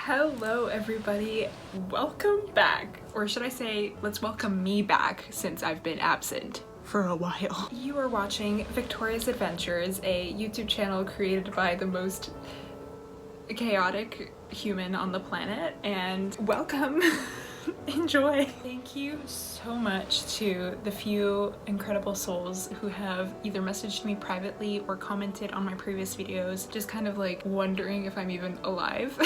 Hello everybody, welcome back, or should I say let's welcome me back since I've been absent for a while. You are watching Victoria's Adventures, a YouTube channel created by the most chaotic human on the planet, and welcome. Enjoy. Thank you so much to the few incredible souls who have either messaged me privately or commented on my previous videos, just kind of like wondering if I'm even alive.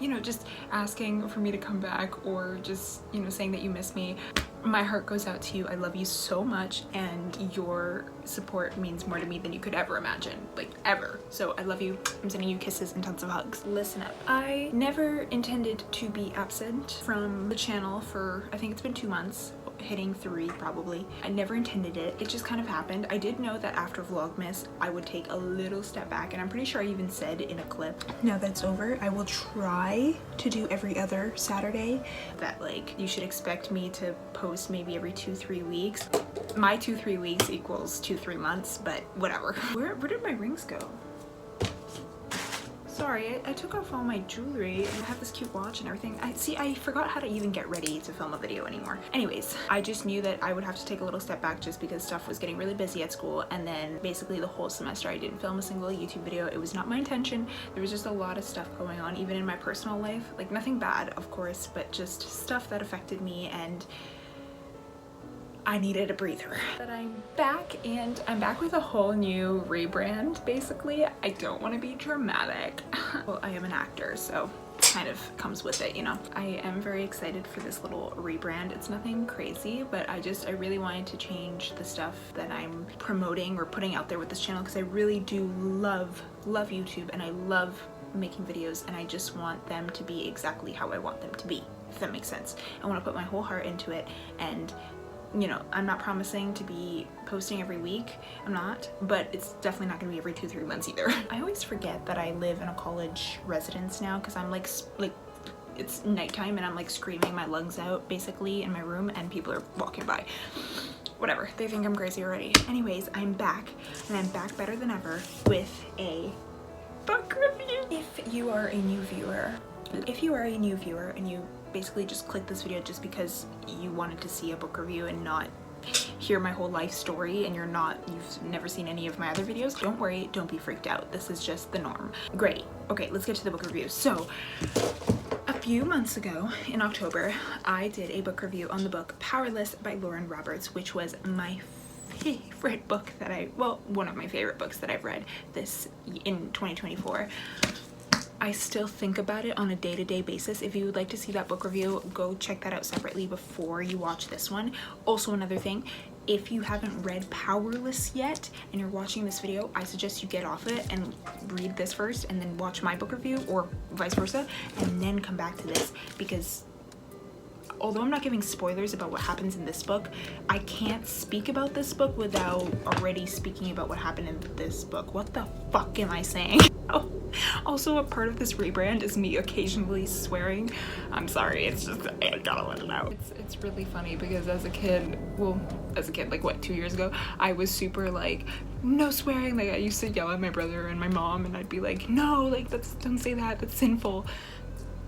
You know, just asking for me to come back, or just, you know, saying that you miss me. My heart goes out to you. I love you so much, and your support means more to me than you could ever imagine, like ever. So I love you. I'm sending you kisses and tons of hugs. Listen up. I never intended to be absent from the channel for, I think it's been 2 months, hitting 3 probably. I never intended it. It just kind of happened. I did know that after Vlogmas I would take a little step back, and I'm pretty sure I even said in a clip, now that's over, I will try to do every other Saturday. That like you should expect me to post maybe every 2-3 weeks. My 2-3 weeks equals 2-3 months, but whatever. Where did my rings go? Sorry, I took off all my jewelry and I have this cute watch and everything. I forgot how to even get ready to film a video anymore. Anyways, I just knew that I would have to take a little step back just because stuff was getting really busy at school, and then basically the whole semester I didn't film a single YouTube video. It was not my intention. There was just a lot of stuff going on, even in my personal life. Like nothing bad, of course, but just stuff that affected me, and I needed a breather. But I'm back, and I'm back with a whole new rebrand, basically. I don't want to be dramatic. Well, I am an actor, so kind of comes with it, you know. I am very excited for this little rebrand. It's nothing crazy, but I really wanted to change the stuff that I'm promoting or putting out there with this channel, because I really do love YouTube, and I love making videos, and I just want them to be exactly how I want them to be, if that makes sense. I want to put my whole heart into it, and you know, I'm not promising to be posting every week. I'm not, but it's definitely not gonna be every 2-3 months either. I always forget that I live in a college residence now, because I'm like it's nighttime and I'm like screaming my lungs out basically in my room, and people are walking by. Whatever, they think I'm crazy already. Anyways, I'm back, and I'm back better than ever with a book review. If you are a new viewer and you basically just click this video just because you wanted to see a book review and not hear my whole life story, and you've never seen any of my other videos, don't worry, don't be freaked out. This is just the norm. Great. Okay, let's get to the book review. So a few months ago in October, I did a book review on the book Powerless by Lauren Roberts, which was my favorite book that one of my favorite books that I've read in 2024. I still think about it on a day-to-day basis. If you would like to see that book review, go check that out separately before you watch this one. Also, another thing, if you haven't read Powerless yet and you're watching this video, I suggest you get off it and read this first and then watch my book review, or vice versa, and then come back to this, because although I'm not giving spoilers about what happens in this book, I can't speak about this book without already speaking about what happened in this book. What the fuck am I saying? Oh, also a part of this rebrand is me occasionally swearing. I'm sorry, it's just, I gotta let it out. It's really funny because as a kid, like what, 2 years ago, I was super like, no swearing. Like I used to yell at my brother and my mom, and I'd be like, no, like don't say that, that's sinful.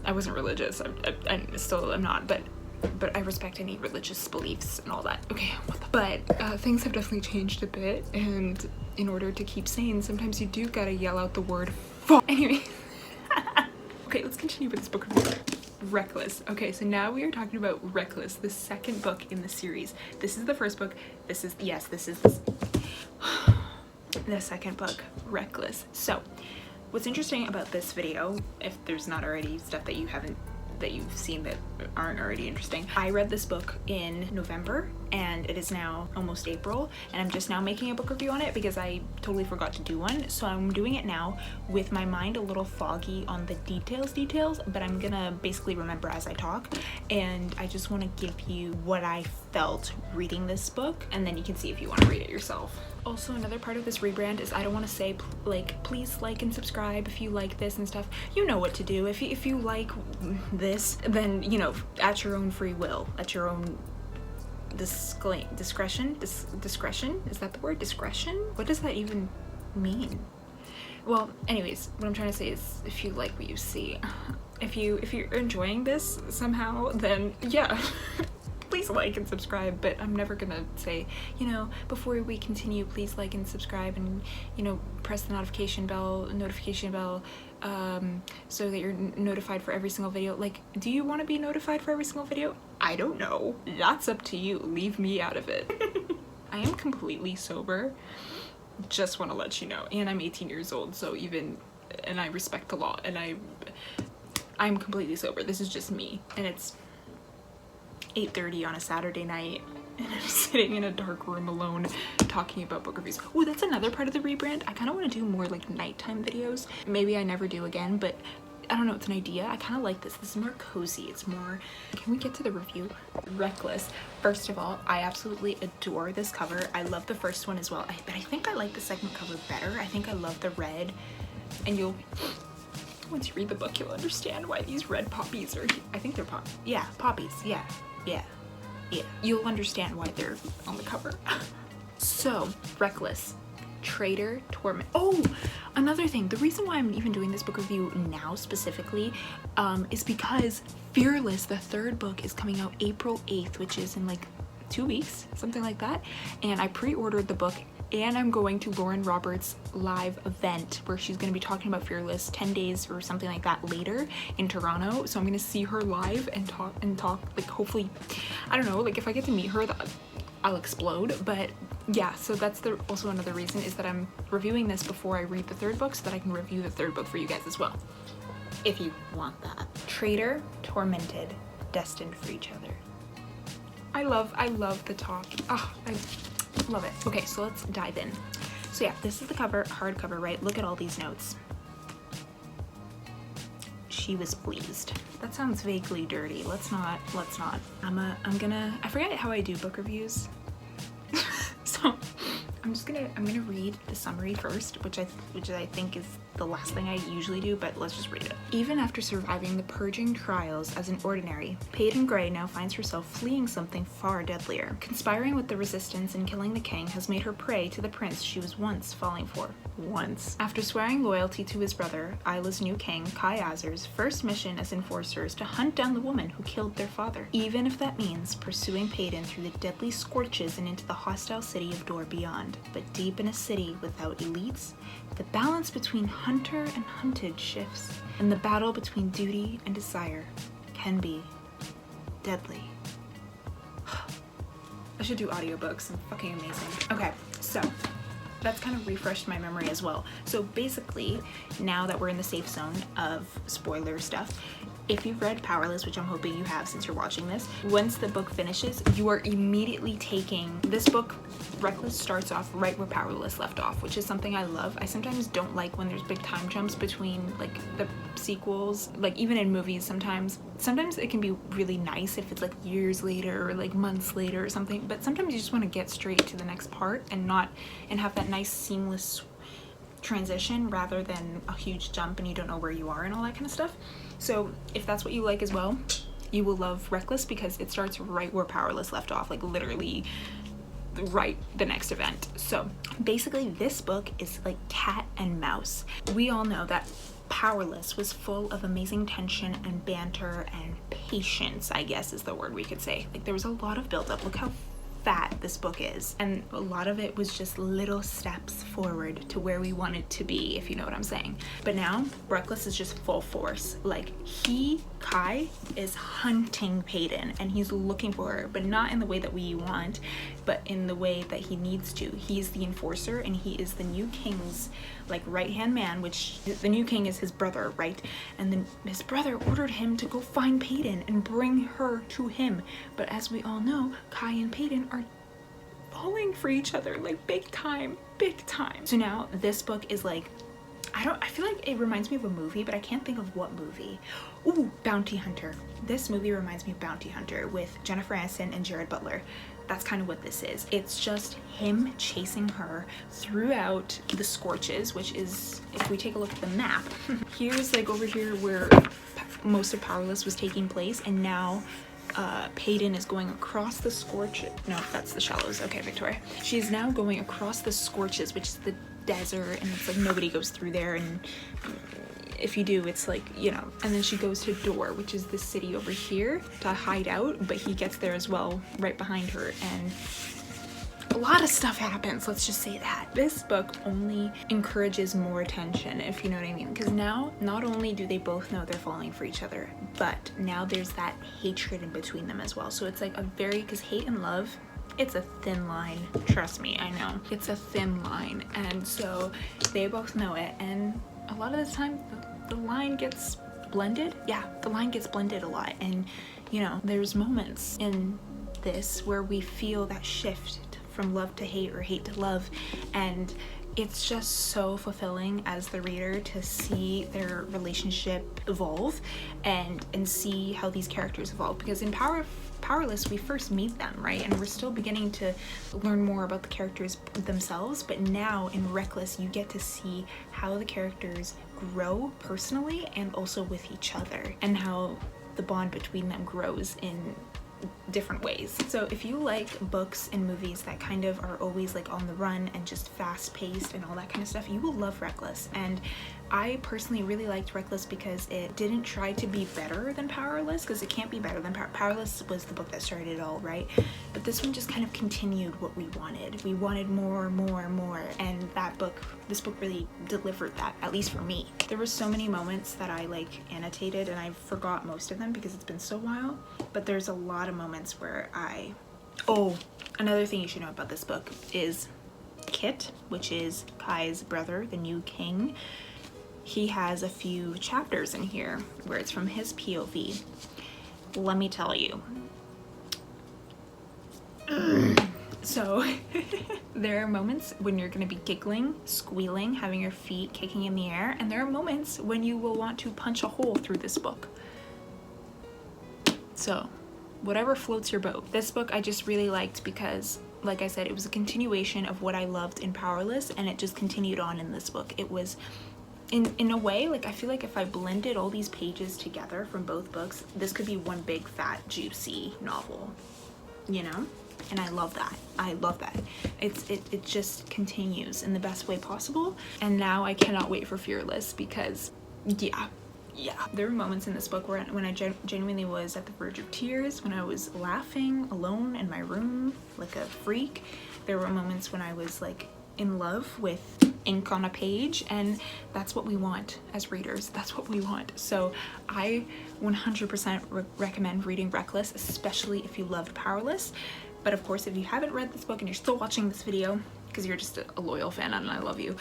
I wasn't religious. I still am not, but I respect any religious beliefs and all that. Okay, but things have definitely changed a bit, and in order to keep sane, sometimes you do gotta yell out the word fuck. Anyway, okay, let's continue with this book review. Reckless. Okay, so now we are talking about Reckless, the second book in the series. This is the first book. This is the second book, Reckless. So what's interesting about this video, if there's not already stuff that you've seen that aren't already interesting, I read this book in November, and it is now almost April, and I'm just now making a book review on it because I totally forgot to do one. So I'm doing it now with my mind a little foggy on the details, but I'm gonna basically remember as I talk, and I just want to give you what I felt reading this book, and then you can see if you want to read it yourself. Also, another part of this rebrand is I don't want to say like please like and subscribe if you like this and stuff. You know what to do. If you like this, then you know, at your own free will, at your own discretion. Is that the word? Discretion? What does that even mean? Well, anyways, what I'm trying to say is, if you like what you see, if you're enjoying this somehow, then yeah, please like and subscribe. But I'm never gonna say, you know, before we continue, please like and subscribe, and, you know, press the notification bell, so that you're notified for every single video. Like, do you want to be notified for every single video? I don't know. That's up to you. Leave me out of it. I am completely sober. Just want to let you know, and I'm 18 years old, so and I respect the law, and I'm completely sober. This is just me, and it's 8:30 on a Saturday night, and I'm sitting in a dark room alone talking about book reviews. Oh, that's another part of the rebrand. I kind of want to do more like nighttime videos. Maybe I never do again, but I don't know, it's an idea. I kind of like this. This is more cozy. It's more, can we get to the review? Reckless. First of all, I absolutely adore this cover. I love the first one as well, but I think I like the second cover better. I think I love the red, and once you read the book, you'll understand why these red poppies are, I think they're poppies. Yeah. You'll understand why they're on the cover. So, Reckless. Traitor, Torment. Oh, another thing, the reason why I'm even doing this book review now specifically is because Fearless, the third book, is coming out April 8th, which is in like 2 weeks, something like that, and I pre-ordered the book, and I'm going to Lauren Roberts' live event where she's going to be talking about Fearless 10 days or something like that later in Toronto. So I'm going to see her live and talk, like, hopefully, I don't know, like, if I get to meet her, I'll explode. But yeah, so that's also another reason is that I'm reviewing this before I read the third book, so that I can review the third book for you guys as well, if you want that. Traitor, Tormented, Destined for Each Other. I love the talk. Oh, I love it. Okay, so let's dive in. So yeah, this is the cover, hardcover, right? Look at all these notes. She was pleased. That sounds vaguely dirty. Let's not. I forget how I do book reviews. So I'm gonna read the summary first, which I think is the last thing I usually do, but let's just read it. Even after surviving the purging trials as an ordinary, Peyton Gray now finds herself fleeing something far deadlier. Conspiring with the resistance and killing the king has made her prey to the prince she was once falling for. After swearing loyalty to his brother, Isla's new king, Kai Azer's first mission as enforcer is to hunt down the woman who killed their father, even if that means pursuing Peyton through the deadly scorches and into the hostile city of Door Beyond. But deep in a city without elites, the balance between hunter and hunted shifts, and the battle between duty and desire can be deadly. I should do audiobooks. I'm fucking amazing. Okay, so that's kind of refreshed my memory as well. So basically, now that we're in the safe zone of spoiler stuff, if you've read Powerless, which I'm hoping you have since you're watching this, once the book finishes, you are immediately taking this book. Reckless starts off right where Powerless left off, which is something I love. I sometimes don't like when there's big time jumps between like the sequels, like even in movies. Sometimes it can be really nice if it's like years later or like months later or something, but sometimes you just want to get straight to the next part and have that nice seamless transition rather than a huge jump and you don't know where you are and all that kind of stuff. So if that's what you like as well, you will love Reckless because it starts right where Powerless left off, like literally right the next event. So basically this book is like cat and mouse. We all know that Powerless was full of amazing tension and banter and patience, I guess is the word we could say. Like there was a lot of build up. Look how fat this book is, and a lot of it was just little steps forward to where we wanted to be, if you know what I'm saying. But now Reckless is just full force. Like Kai is hunting Peyton and he's looking for her, but not in the way that we want, but in the way that he needs to. He's the enforcer and he is the new king's like right-hand man, which the new king is his brother, right? And then his brother ordered him to go find Peyton and bring her to him. But as we all know, Kai and Peyton are falling for each other, like big time. So now this book is like, I feel like it reminds me of a movie, but I can't think of what movie. Ooh, Bounty Hunter. This movie reminds me of Bounty Hunter with Jennifer Aniston and Jared Butler. That's kind of what this is. It's just him chasing her throughout the scorches, which is, if we take a look at the map, here's like over here where most of Powerless was taking place, and now Peyton is going across the scorches. No, that's the shallows. Okay, Victoria. She's now going across the scorches, which is the desert, and it's like nobody goes through there, and if you do, it's like, you know. And then she goes to Door, which is the city over here, to hide out, but he gets there as well right behind her, and a lot of stuff happens, let's just say that. This book only encourages more attention, if you know what I mean, because now not only do they both know they're falling for each other, but now there's that hatred in between them as well. So it's like a very, because hate and love, it's a thin line, trust me, I know. It's a thin line, and so they both know it, and a lot of the time the line gets blended. Yeah, the line gets blended a lot, and you know, there's moments in this where we feel that shift from love to hate or hate to love, and it's just so fulfilling as the reader to see their relationship evolve and see how these characters evolve, because in Powerless we first meet them, right, and we're still beginning to learn more about the characters themselves, but now in Reckless you get to see how the characters grow personally and also with each other, and how the bond between them grows in different ways. So if you like books and movies that kind of are always like on the run and just fast paced and all that kind of stuff, you will love Reckless. And I personally really liked Reckless because it didn't try to be better than Powerless, because it can't be better than Powerless was the book that started it all, right? But this one just kind of continued what we wanted. We wanted more, and this book really delivered that, at least for me. There were so many moments that I like annotated, and I forgot most of them because it's been so while, but there's a lot of moments where another thing you should know about this book is Kit, which is Kai's brother, the new king. He has a few chapters in here where it's from his POV. Let me tell you. So there are moments when you're going to be giggling, squealing, having your feet kicking in the air, and there are moments when you will want to punch a hole through this book. So whatever floats your boat. This book I just really liked because, like I said, it was a continuation of what I loved in Powerless, and it just continued on in this book. It was in a way, like, I feel like if I blended all these pages together from both books, this could be one big fat juicy novel, you know? And I love that. I love that. It just continues in the best way possible. And now I cannot wait for Fearless, because yeah, there were moments in this book where when I genuinely was at the verge of tears, when I was laughing alone in my room like a freak. There were moments when I was like in love with ink on a page, and that's what we want as readers. That's what we want. So I 100% recommend reading Reckless, especially if you loved Powerless. But of course, if you haven't read this book and you're still watching this video because you're just a loyal fan and I love you,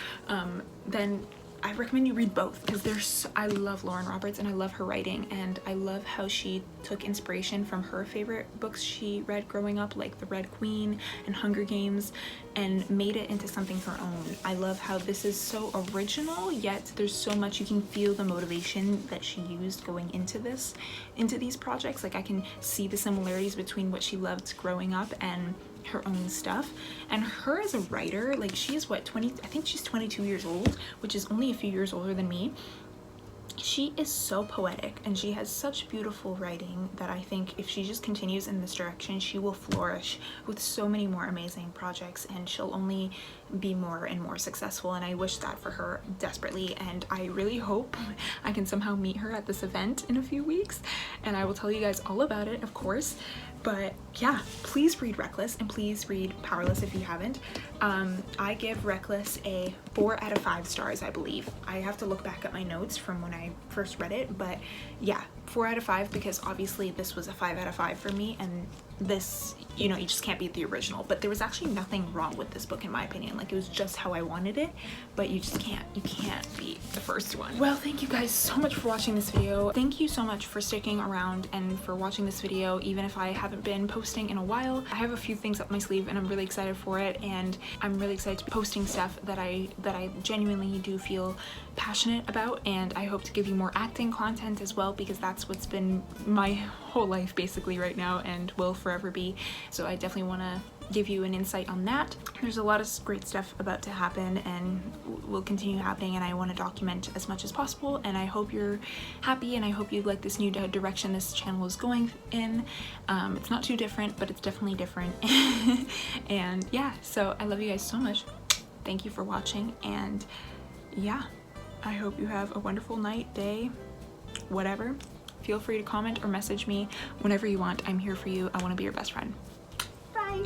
then I recommend you read both, because I love Lauren Roberts and I love her writing, and I love how she took inspiration from her favorite books she read growing up, like The Red Queen and Hunger Games, and made it into something her own. I love how this is so original, yet there's so much, you can feel the motivation that she used going into these projects. Like, I can see the similarities between what she loved growing up and her own stuff. And her as a writer, like, she is what, 20, I think she's 22 years old, which is only a few years older than me. She is so poetic and she has such beautiful writing that I think if she just continues in this direction, she will flourish with so many more amazing projects, and she'll only be more and more successful. And I wish that for her desperately, and I really hope I can somehow meet her at this event in a few weeks, and I will tell you guys all about it, of course. But yeah, please read Reckless and please read Powerless if you haven't. I give Reckless a 4 out of 5 stars, I believe. I have to look back at my notes from when I first read it, but yeah, 4 out of 5, because obviously this was a 5 out of 5 for me, and this, you know, you just can't beat the original. But there was actually nothing wrong with this book in my opinion. Like, it was just how I wanted it, but you can't beat the first one. Well, thank you guys so much for watching this video. Thank you so much for sticking around and for watching this video, even if I haven't been posting in a while. I have a few things up my sleeve and I'm really excited for it, and I'm really excited to be posting stuff that I genuinely do feel passionate about, and I hope to give you more acting content as well, because that's what's been my whole life basically right now and will forever be. So I definitely want to give you an insight on that. There's a lot of great stuff about to happen and will continue happening, and I want to document as much as possible, and I hope you're happy, and I hope you like this new direction this channel is going in. It's not too different, but it's definitely different. And yeah, so I love you guys so much. Thank you for watching, and yeah, I hope you have a wonderful night, day, whatever. Feel free to comment or message me whenever you want. I'm here for you. I want to be your best friend. Bye.